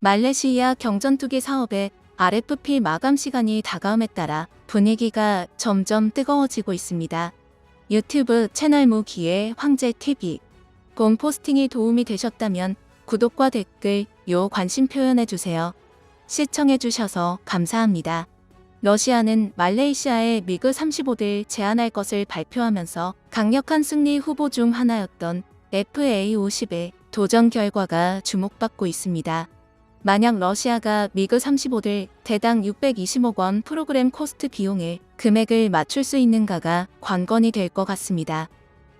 말레이시아 경전투기 사업의 RFP 마감 시간이 다가옴에 따라 분위기가 점점 뜨거워지고 있습니다. 유튜브 채널 무기의 황제TV. 본 포스팅이 도움이 되셨다면 구독과 댓글, 관심 표현해주세요. 시청해주셔서 감사합니다. 러시아는 말레이시아에 미그 35를 제안할 것을 발표하면서 강력한 승리 후보 중 하나였던 FA-50의 도전 결과가 주목받고 있습니다. 만약 러시아가 미그 35를 대당 620억 원 프로그램 코스트 비용의 금액을 맞출 수 있는가가 관건이 될 것 같습니다.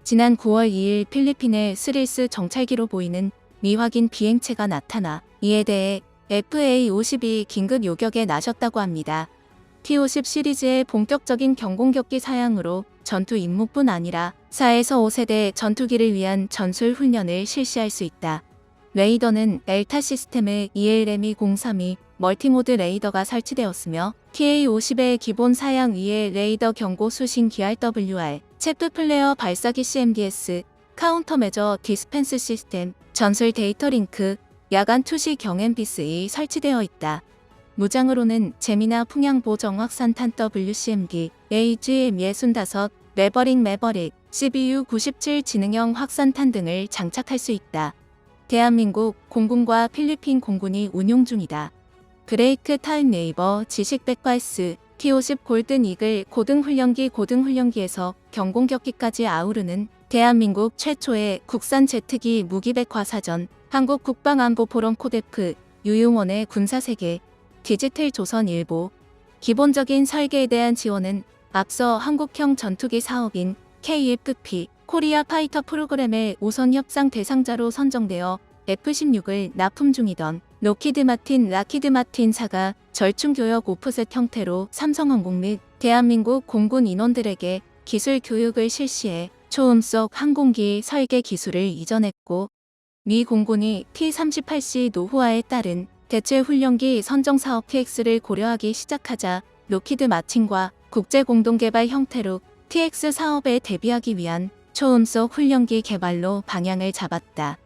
지난 9월 2일 필리핀의 스릴스 정찰기로 보이는 미확인 비행체가 나타나 이에 대해 FA-50이 긴급 요격에 나섰다고 합니다. T-50 시리즈의 본격적인 경공격기 사양으로 전투 임무뿐 아니라 4에서 5세대 전투기를 위한 전술 훈련을 실시할 수 있다. 레이더는 엘타 시스템의 ELM-203이 멀티모드 레이더가 설치되었으며 TA-50의 기본 사양 위에 레이더 경고 수신 GRWR, 챕프 플레어 발사기 CMDS, 카운터 메저 디스펜스 시스템, 전술 데이터 링크, 야간 투시 경엠비스이 설치되어 있다. 무장으로는 제미나 풍향보 정확산탄 WCMD, AGM-65, 매버릭, CBU-97 지능형 확산탄 등을 장착할 수 있다. 대한민국 공군과 필리핀 공군이 운용 중이다. 브레이크 타임 네이버 지식백과S T-50 골든 이글 고등훈련기에서 경공격기까지 아우르는 대한민국 최초의 국산 제트기 무기백과사전, 한국 국방안보포럼 코데프, 유용원의 군사세계, 디지털 조선 일보. 기본적인 설계에 대한 지원은 앞서 한국형 전투기 사업인 KFP 코리아 파이터 프로그램의 우선 협상 대상자로 선정되어 F-16을 납품 중이던 락히드 마틴사가 절충교역 오프셋 형태로 삼성항공 및 대한민국 공군 인원들에게 기술 교육을 실시해 초음속 항공기 설계 기술을 이전했고, 미 공군이 T-38C 노후화에 따른 대체훈련기 선정사업 TX를 고려하기 시작하자 락히드 마틴과 국제공동개발 형태로 TX 사업에 대비하기 위한 초음속 훈련기 개발로 방향을 잡았다.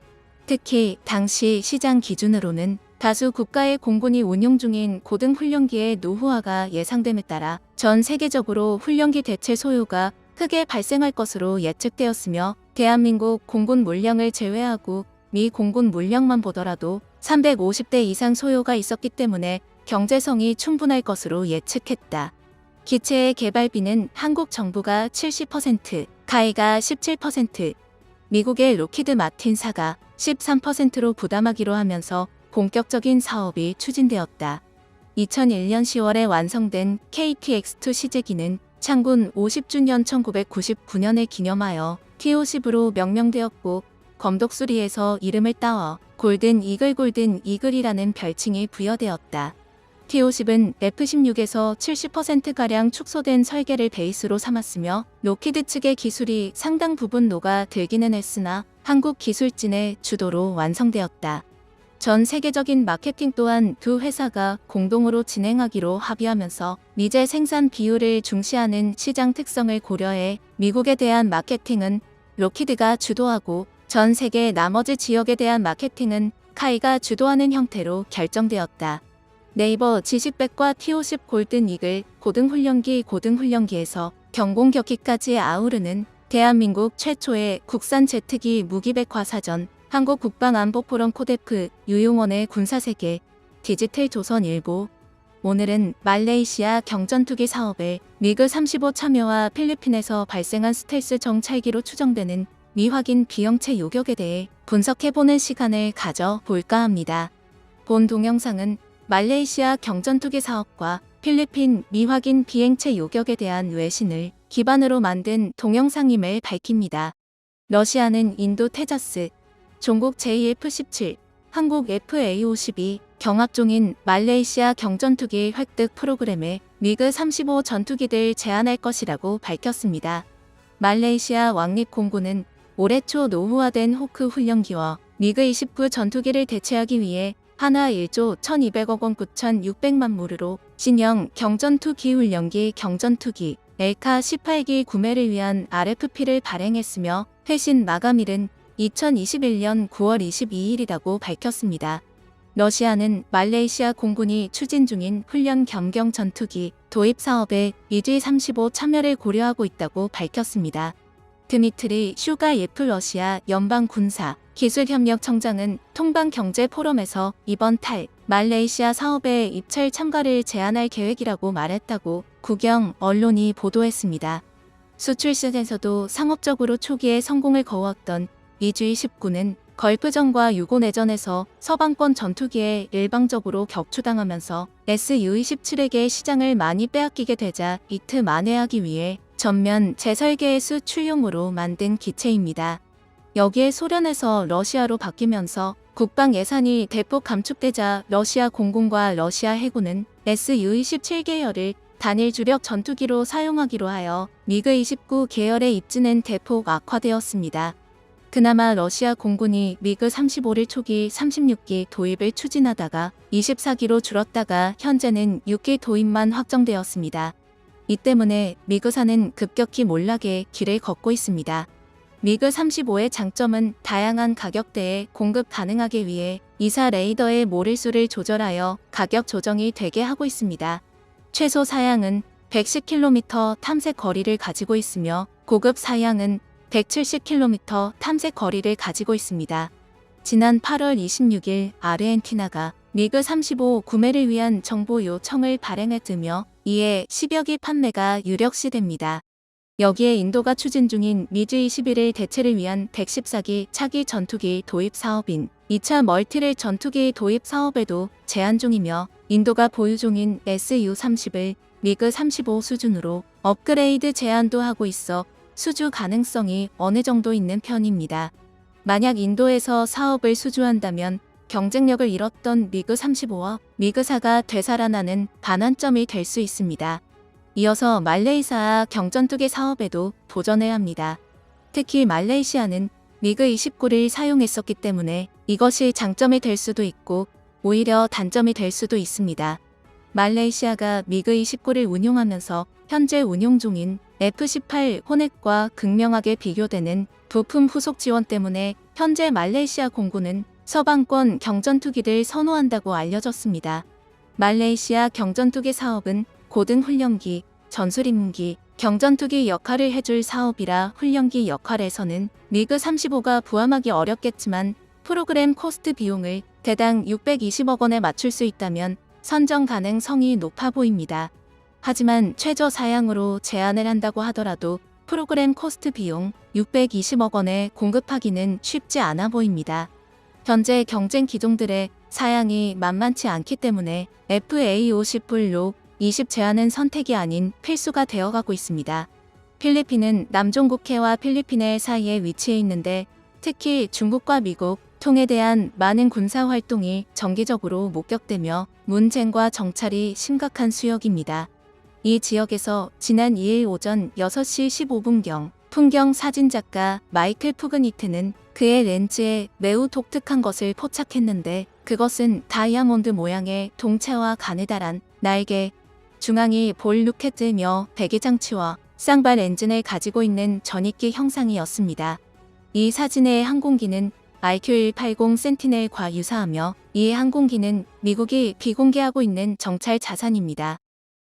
특히 당시 시장 기준으로는 다수 국가의 공군이 운용 중인 고등훈련기의 노후화가 예상됨에 따라 전 세계적으로 훈련기 대체 소요가 크게 발생할 것으로 예측되었으며, 대한민국 공군 물량을 제외하고 미 공군 물량만 보더라도 350대 이상 소요가 있었기 때문에 경제성이 충분할 것으로 예측했다. 기체의 개발비는 한국 정부가 70%, 카이가 17%, 미국의 락히드 마틴사가 13%로 부담하기로 하면서 본격적인 사업이 추진되었다. 2001년 10월에 완성된 KTX-2 시제기는 창군 50주년 1999년을 기념하여 T-50으로 명명되었고, 검독수리에서 이름을 따와 골든 이글이라는 별칭이 부여되었다. T-50은 F-16에서 70%가량 축소된 설계를 베이스로 삼았으며, 락히드 측의 기술이 상당 부분 녹아 들기는 했으나 한국 기술진의 주도로 완성되었다. 전 세계적인 마케팅 또한 두 회사가 공동으로 진행하기로 합의하면서 미제 생산 비율을 중시하는 시장 특성을 고려해 미국에 대한 마케팅은 락히드가 주도하고 전 세계 나머지 지역에 대한 마케팅은 카이가 주도하는 형태로 결정되었다. 네이버 지식백과 T-50 골든 이글 고등훈련기에서 경공격기까지 아우르는 대한민국 최초의 국산 제트기 무기백과사전, 한국 국방안보포럼 코데프, 유용원의 군사세계, 디지털 조선 일보. 오늘은 말레이시아 경전투기 사업에 미그 35 참여와 필리핀에서 발생한 스텔스 정찰기로 추정되는 미확인 비형체 요격에 대해 분석해보는 시간을 가져볼까 합니다. 본 동영상은 말레이시아 경전투기 사업과 필리핀 미확인 비행체 요격에 대한 외신을 기반으로 만든 동영상임을 밝힙니다. 러시아는 인도 테자스, 종국 JF-17, 한국 FA-52 경합종인 말레이시아 경전투기 획득 프로그램에 미그 35 전투기들 제안할 것이라고 밝혔습니다. 말레이시아 왕립공군은 올해 초 노후화된 호크 훈련기와 미그 29 전투기를 대체하기 위해 한화 1조 1200억 원 9600만 무르로 신형 경전투기 훈련기 경전투기 엘카 18기 구매를 위한 RFP를 발행했으며, 회신 마감일은 2021년 9월 22일이라고 밝혔습니다. 러시아는 말레이시아 공군이 추진 중인 훈련 겸경 전투기 도입 사업에 미G-35 참여를 고려하고 있다고 밝혔습니다. 드미트리 슈가예프 러시아 연방군사 기술협력청장은 통방경제 포럼에서 이번 달 말레이시아 사업에 입찰 참가를 제안할 계획이라고 말했다고 국영 언론이 보도했습니다. 수출 시장에서도 상업적으로 초기에 성공을 거두었던 미G-19는 걸프전과 유고내전에서 서방권 전투기에 일방적으로 격추당하면서 Su-27에게 시장을 많이 빼앗기게 되자 이트 만회하기 위해 전면 재설계의 수출용으로 만든 기체입니다. 여기에 소련에서 러시아로 바뀌면서 국방 예산이 대폭 감축되자 러시아 공군과 러시아 해군은 Su-27 계열을 단일 주력 전투기로 사용하기로 하여 미그-29 계열의 입지는 대폭 악화되었습니다. 그나마 러시아 공군이 미그-35를 초기 36기 도입을 추진하다가 24기로 줄었다가 현재는 6기 도입만 확정되었습니다. 이 때문에 미그사는 급격히 몰락의 길을 걷고 있습니다. 미그-35의 장점은 다양한 가격대에 공급 가능하기 위해 이사 레이더의 모릴수를 조절하여 가격 조정이 되게 하고 있습니다. 최소 사양은 110km 탐색 거리를 가지고 있으며 고급 사양은 170km 탐색 거리를 가지고 있습니다. 지난 8월 26일 아르헨티나가 미그-35 구매를 위한 정보 요청을 발행했으며 이에 10여 기 판매가 유력시됩니다. 여기에 인도가 추진 중인 미즈-21의 대체를 위한 114기 차기 전투기 도입 사업인 2차 멀티렐 전투기 도입 사업에도 제한 중이며 인도가 보유 중인 Su-30을 미그-35 수준으로 업그레이드 제안도 하고 있어 수주 가능성이 어느 정도 있는 편입니다. 만약 인도에서 사업을 수주한다면 경쟁력을 잃었던 미그-35와 미그-4가 되살아나는 반환점이 될 수 있습니다. 이어서 말레이시아 경전투기 사업에도 도전해야 합니다. 특히 말레이시아는 미그-29를 사용했었기 때문에 이것이 장점이 될 수도 있고 오히려 단점이 될 수도 있습니다. 말레이시아가 미그-29를 운용하면서 현재 운용 중인 F-18 호넷과 극명하게 비교되는 부품 후속 지원 때문에 현재 말레이시아 공군은 서방권 경전투기를 선호한다고 알려졌습니다. 말레이시아 경전투기 사업은 고등 훈련기, 전술임무기, 경전투기 역할을 해줄 사업이라 훈련기 역할에서는 미그-35가 부함하기 어렵겠지만 프로그램 코스트 비용을 대당 620억 원에 맞출 수 있다면 선정 가능성이 높아 보입니다. 하지만 최저 사양으로 제안을 한다고 하더라도 프로그램 코스트 비용 620억 원에 공급하기는 쉽지 않아 보입니다. 현재 경쟁 기종들의 사양이 만만치 않기 때문에 FA-50 블록 20 제안은 선택이 아닌 필수가 되어가고 있습니다. 필리핀은 남중국해와 필리핀의 사이에 위치해 있는데 특히 중국과 미국, 통에 대한 많은 군사 활동이 정기적으로 목격되며 문쟁과 정찰이 심각한 수역입니다. 이 지역에서 지난 2일 오전 6시 15분경 풍경 사진작가 마이클 푸그니트는 그의 렌즈에 매우 독특한 것을 포착했는데 그것은 다이아몬드 모양의 동체와 가느다란 날개, 중앙이 볼 루켓이며 배기장치와 쌍발 엔진을 가지고 있는 전익기 형상이었습니다. 이 사진의 항공기는 RQ-180 센티넬과 유사하며 이 항공기는 미국이 비공개하고 있는 정찰 자산입니다.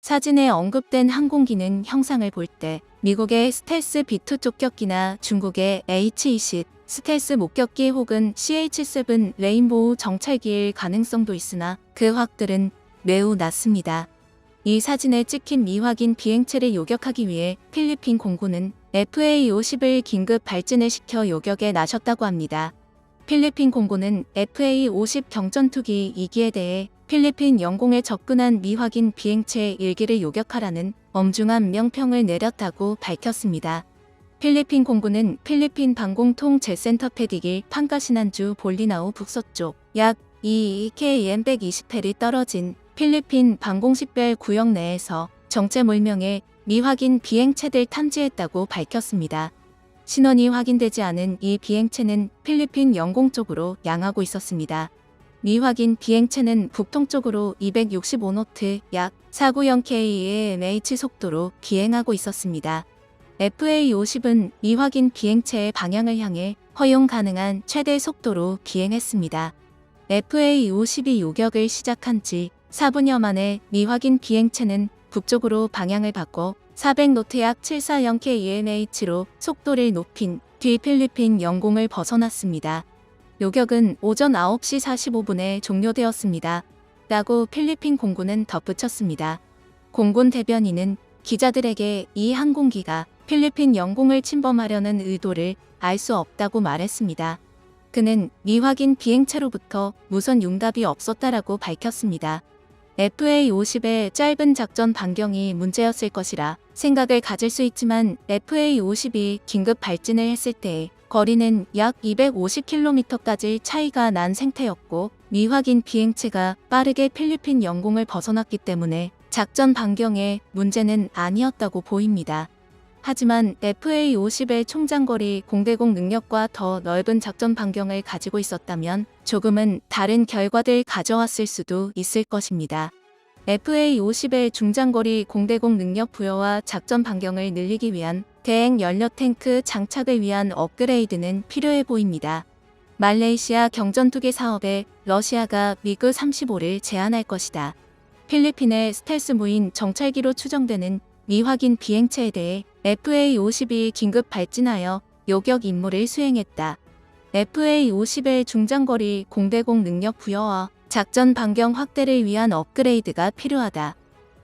사진에 언급된 항공기는 형상을 볼 때 미국의 스텔스 B2 쫓격기나 중국의 H-20 스텔스 목격기 혹은 CH-7 레인보우 정찰기일 가능성도 있으나 그 확들은 매우 낮습니다. 이 사진에 찍힌 미확인 비행체를 요격하기 위해 필리핀 공군은 FA-50을 긴급 발진을 시켜 요격에 나섰다고 합니다. 필리핀 공군은 FA-50 경전투기 2기에 대해 필리핀 영공에 접근한 미확인 비행체 1기를 요격하라는 엄중한 명령을 내렸다고 밝혔습니다. 필리핀 공군은 필리핀 방공통 제센터 패디기 판가시난주 볼리나우 북서쪽 약 2km 120회리 떨어진 필리핀 방공식별 구역 내에서 정체 물명의 미확인 비행체들 탐지했다고 밝혔습니다. 신원이 확인되지 않은 이 비행체는 필리핀 영공 쪽으로 향하고 있었습니다. 미확인 비행체는 북동쪽으로 265노트 약 490km/h 속도로 비행하고 있었습니다. FA-50은 미확인 비행체의 방향을 향해 허용 가능한 최대 속도로 비행했습니다. FA-52 요격을 시작한 지 4분여 만에 미확인 비행체는 북쪽으로 방향을 바꿔 400노트 약 740kmh로 속도를 높인 뒤 필리핀 영공을 벗어났습니다. 요격은 오전 9시 45분에 종료되었습니다. 라고 필리핀 공군은 덧붙였습니다. 공군 대변인은 기자들에게 이 항공기가 필리핀 영공을 침범하려는 의도를 알 수 없다고 말했습니다. 그는 미확인 비행체로부터 무선 융답이 없었다라고 밝혔습니다. FA-50의 짧은 작전 반경이 문제였을 것이라 생각을 가질 수 있지만 FA-50이 긴급 발진을 했을 때의 거리는 약 250km까지 차이가 난 상태였고 미확인 비행체가 빠르게 필리핀 영공을 벗어났기 때문에 작전 반경에 문제는 아니었다고 보입니다. 하지만 FA-50의 총장거리 공대공 능력과 더 넓은 작전 반경을 가지고 있었다면 조금은 다른 결과를 가져왔을 수도 있을 것입니다. FA-50의 중장거리 공대공 능력 부여와 작전 반경을 늘리기 위한 대행 연료 탱크 장착을 위한 업그레이드는 필요해 보입니다. 말레이시아 경전투기 사업에 러시아가 미그 35를 제안할 것이다. 필리핀의 스텔스 무인 정찰기로 추정되는 미확인 비행체에 대해 FA-50이 긴급 발진하여 요격 임무를 수행했다. FA-50의 중장거리 공대공 능력 부여와 작전 반경 확대를 위한 업그레이드가 필요하다.